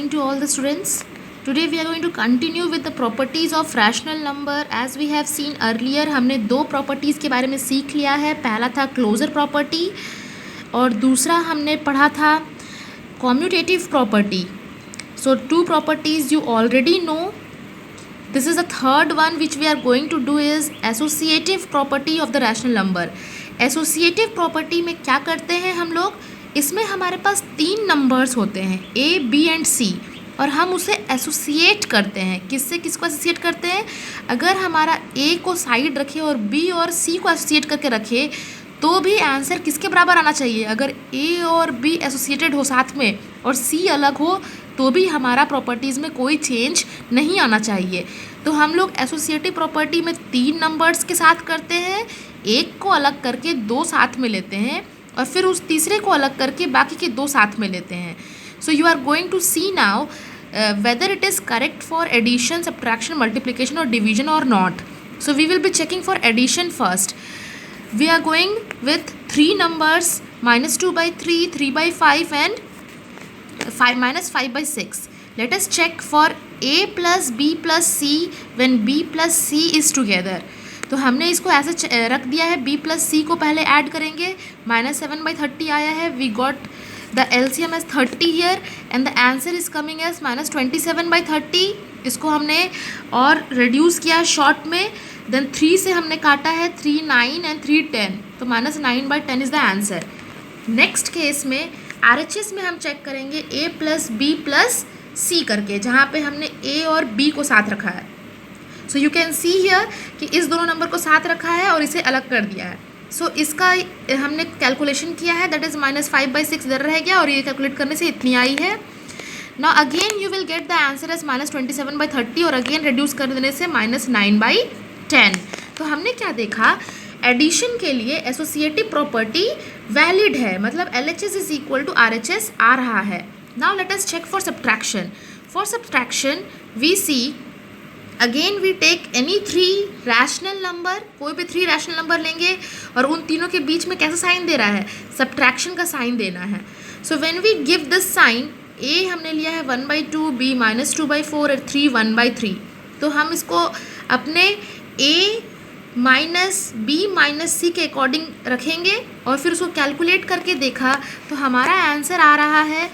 morning to all the students. Today we are going to continue with the properties of rational number. As we have seen earlier, हमने दो properties के बारे में सीख लिया है. पहला था closure property और दूसरा हमने पढ़ा था commutative property. So two properties you already know. This is the third one which we are going to do is associative property of the rational number. Associative property में क्या करते हैं हम लोग? इसमें हमारे पास तीन नंबर्स होते हैं A, B एंड C और हम उसे एसोसिएट करते हैं. किससे किसको एसोसिएट करते हैं? अगर हमारा A को साइड रखे और B और C को एसोसिएट करके रखे तो भी आंसर किसके बराबर आना चाहिए? अगर A और B एसोसिएटेड हो साथ में और C अलग हो तो भी हमारा प्रॉपर्टीज़ में कोई चेंज नहीं आना चाहिए. तो हम लोग एसोसिएटिव प्रॉपर्टी में तीन नंबर्स के साथ करते हैं, एक को अलग करके दो साथ में लेते हैं और फिर उस तीसरे को अलग करके बाकी के दो साथ में लेते हैं. So you are going to see now whether it is correct for addition, subtraction, multiplication or division or not. So we will be checking for addition first. We are going with three numbers -2 by 3, 3 by 5 and -5 by 6. Let us check for A plus B plus C when B plus C is together. तो हमने इसको ऐसे रख दिया है. B plus C को पहले add करेंगे. -7 by 30 आया है. We got the LCM as 30 here and the answer is coming as -27 by 30. इसको हमने और रिड्यूस किया शॉर्ट में. देन 3 से हमने काटा है 3 9 एंड 3 10. तो -9 by 10 is the answer. Next case में RHS में हम चेक करेंगे A plus B plus C करके, जहाँ पे हमने A और B को साथ रखा है. So you can see here कि इस दोनों नंबर को साथ रखा है और इसे अलग कर दिया है. सो इसका हमने कैलकुलेशन किया है, दैट इज़ -5 by 6 इधर रह गया और ये कैलकुलेट करने से इतनी आई है. Now again you will get the answer as -27 by 30 और अगेन रिड्यूस कर देने से -9 by 10. तो हमने क्या देखा? एडिशन के लिए एसोसिएटिव प्रॉपर्टी वैलिड है, मतलब LHS is equal to RHS आ रहा है. Now let us check for subtraction. For subtraction we see again we take any three rational number, कोई भी थ्री रैशनल नंबर लेंगे और उन तीनों के बीच में कैसा साइन दे रहा है? सब्ट्रैक्शन का साइन देना है. So when we give this sign, A हमने लिया है 1 by 2, B -2 by 4 और 3 1 by 3. तो हम इसको अपने A minus B minus C के अकॉर्डिंग रखेंगे और फिर उसको कैलकुलेट करके देखा तो हमारा आंसर आ रहा है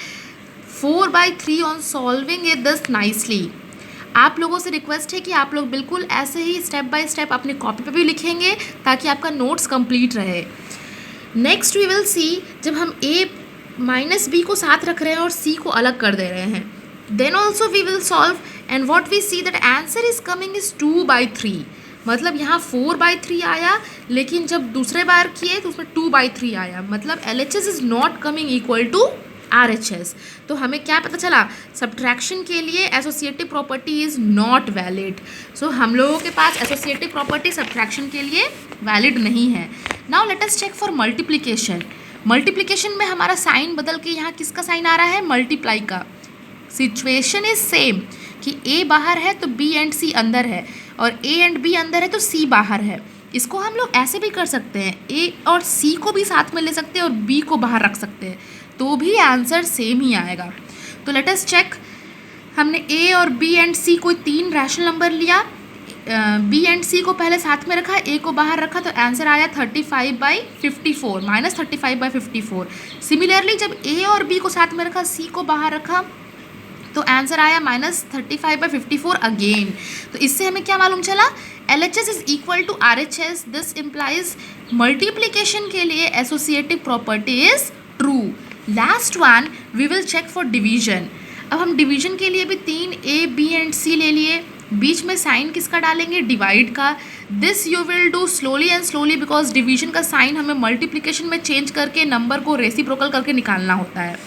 4 by 3 on solving it this nicely. आप लोगों से रिक्वेस्ट है कि आप लोग बिल्कुल ऐसे ही स्टेप बाय स्टेप अपनी कॉपी पे भी लिखेंगे ताकि आपका नोट्स कंप्लीट रहे. नेक्स्ट वी विल सी, जब हम A माइनस B को साथ रख रहे हैं और C को अलग कर दे रहे हैं, then also we will solve and what we see that answer is coming is 2 by 3. मतलब यहाँ 4 by 3 आया, लेकिन जब दूसरे बार किए तो उसमें 2 by 3 आया. मतलब LHS is not coming equal to RHS. तो हमें क्या पता चला? सब्ट्रैक्शन के लिए associative property is not valid. So हम लोगों के पास एसोसिएटिव प्रॉपर्टी सब्ट्रैक्शन के लिए वैलिड नहीं है. Now let us check for multiplication. Multiplication में हमारा साइन बदल के यहाँ किसका साइन आ रहा है? मल्टीप्लाई का. सिचुएशन इज सेम कि A बाहर है तो B एंड C अंदर है और A एंड B अंदर है तो C बाहर है. इसको हम लोग ऐसे भी कर सकते हैं, A और C को भी साथ में ले सकते हैं और B को बाहर रख सकते हैं, तो भी आंसर सेम ही आएगा. तो लेट अस चेक. हमने A और B एंड C कोई तीन रैशनल नंबर लिया, B एंड C को पहले साथ में रखा, A को बाहर रखा, तो आंसर आया 35 by 54 -35 by 54. सिमिलरली जब A और B को साथ में रखा, C को बाहर रखा, तो आंसर आया -35 by 54 अगेन. तो इससे हमें क्या मालूम चला? LHS is equal to RHS. This implies multiplication के लिए associative property is true. Last one we will check for division. अब हम डिवीजन के लिए भी तीन A, B एंड C ले लिए. बीच में साइन किसका डालेंगे? डिवाइड का. This you will do slowly and slowly because division का साइन हमें मल्टीप्लिकेशन में चेंज करके नंबर को रेसिप्रोकल करके निकालना होता है.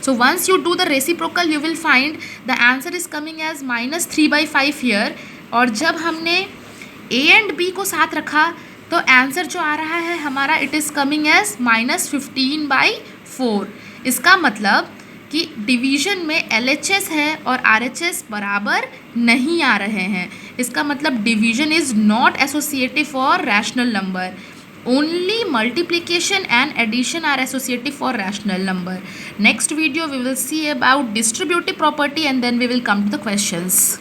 So once you do the reciprocal, you will find the answer is coming as -3 by 5 here. और जब हमने A and B को साथ रखा तो आंसर जो आ रहा है हमारा it is coming as -15 by 4. इसका मतलब कि डिवीजन में LHS है और RHS बराबर नहीं आ रहे हैं. इसका मतलब division is not associative for rational number. only multiplication and addition are associative for rational number. Next video we will see about distributive property and then we will come to the questions.